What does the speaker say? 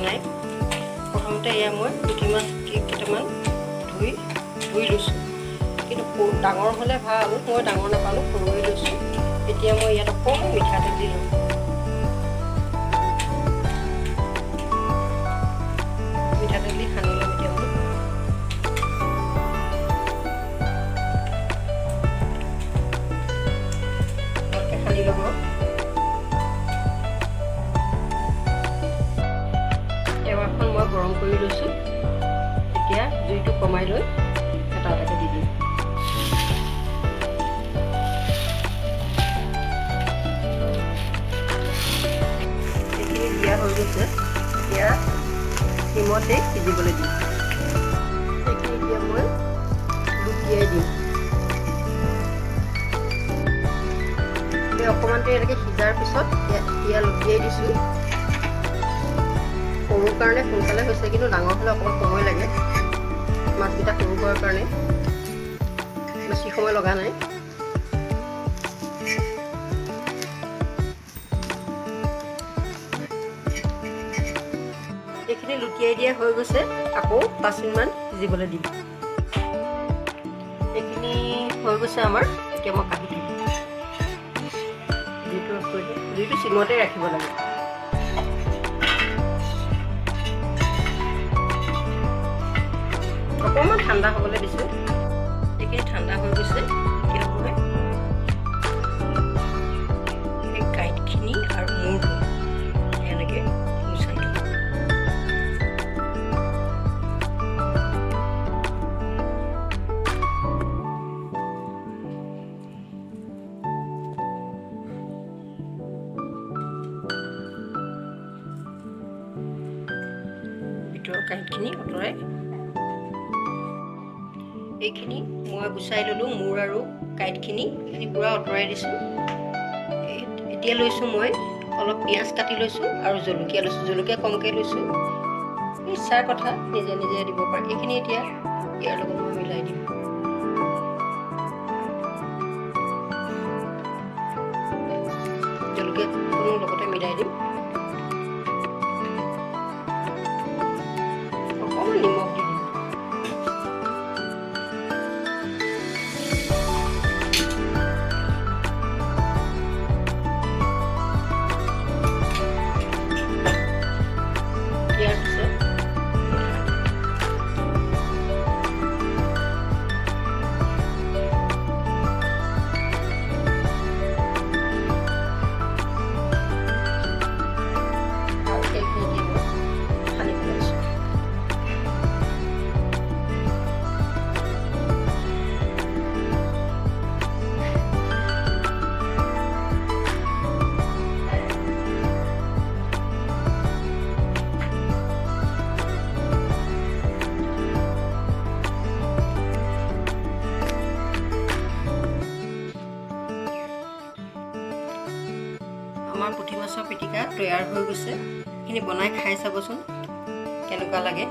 নাই। প্ৰথমতে এয়া মই পুঠি মাছ কেইটামান ধুই লৈছোঁ, কিন্তু ডাঙৰ হ'লে ভাল, মই ডাঙৰ নাপালোঁ, সৰুৱে লৈছোঁ। এতিয়া মই ইয়াত অকণমান মিঠাতেল দি লওঁ। মিঠাতেল দি সানি ল'ম এতিয়া মই। ভালকৈ সানি ল'ম। টেৱাখন মই গৰম কৰি লৈছোঁ। এতিয়া জুইটো কমাই লৈ এটা এটাকৈ দি দিম। এইখিনি দিয়া হৈ গৈছে। এতিয়া চিমতে সিজিবলৈ দিম। এইখিনি এতিয়া মই লুটিয়াই দিম। অকণমান দেৰি এনেকৈ সিজাৰ পিছত এতিয়া লুটিয়াই দিছোঁ। সৰু কাৰণে সোনকালে হৈছে, কিন্তু ডাঙৰ হ'লে অকণমান সময় লাগে। মাছকেইটা সৰু হোৱাৰ কাৰণে বেছি সময় লগা নাই। এইখিনি লুটিয়াই দিয়া হৈ গৈছে। আকৌ 5 মিনিটমান সিজিবলৈ দিম। এইখিনি হৈ গৈছে আমাৰ। এতিয়া মই কাটি দিম। জুইটো চিমতে ৰাখিব লাগে। অকণমান ঠাণ্ডা হ'বলৈ দিছোঁ। এইখিনি ঠাণ্ডা হৈ গৈছে। এতিয়া মই এই কাঁইটখিনি আৰু মূৰটো এনেকৈ গুচাই দিম। ভিতৰৰ কাঁইটখিনি আঁতৰাই এইখিনি মই গুচাই ল'লোঁ। মূৰ আৰু কাঁইটখিনি পূৰা আঁতৰাই দিছোঁ। এতিয়া লৈছোঁ মই অলপ পিঁয়াজ কাটি লৈছোঁ আৰু জলকীয়া লৈছোঁ। জলকীয়া কমকৈ লৈছোঁ। ইচ্ছাৰ কথা, নিজে নিজে দিব পাৰে। এইখিনি এতিয়া ইয়াৰ লগত মই মিলাই দিম। জলকীয়াখনো লগতে মিলাই দিম। অকণমান নিমখ দি দিম। আমাৰ পুঠি মাছৰ পিটিকা তৈয়াৰ হৈ গৈছে। এইখিনি বনাই খাই চাবচোন কেনেকুৱা লাগে।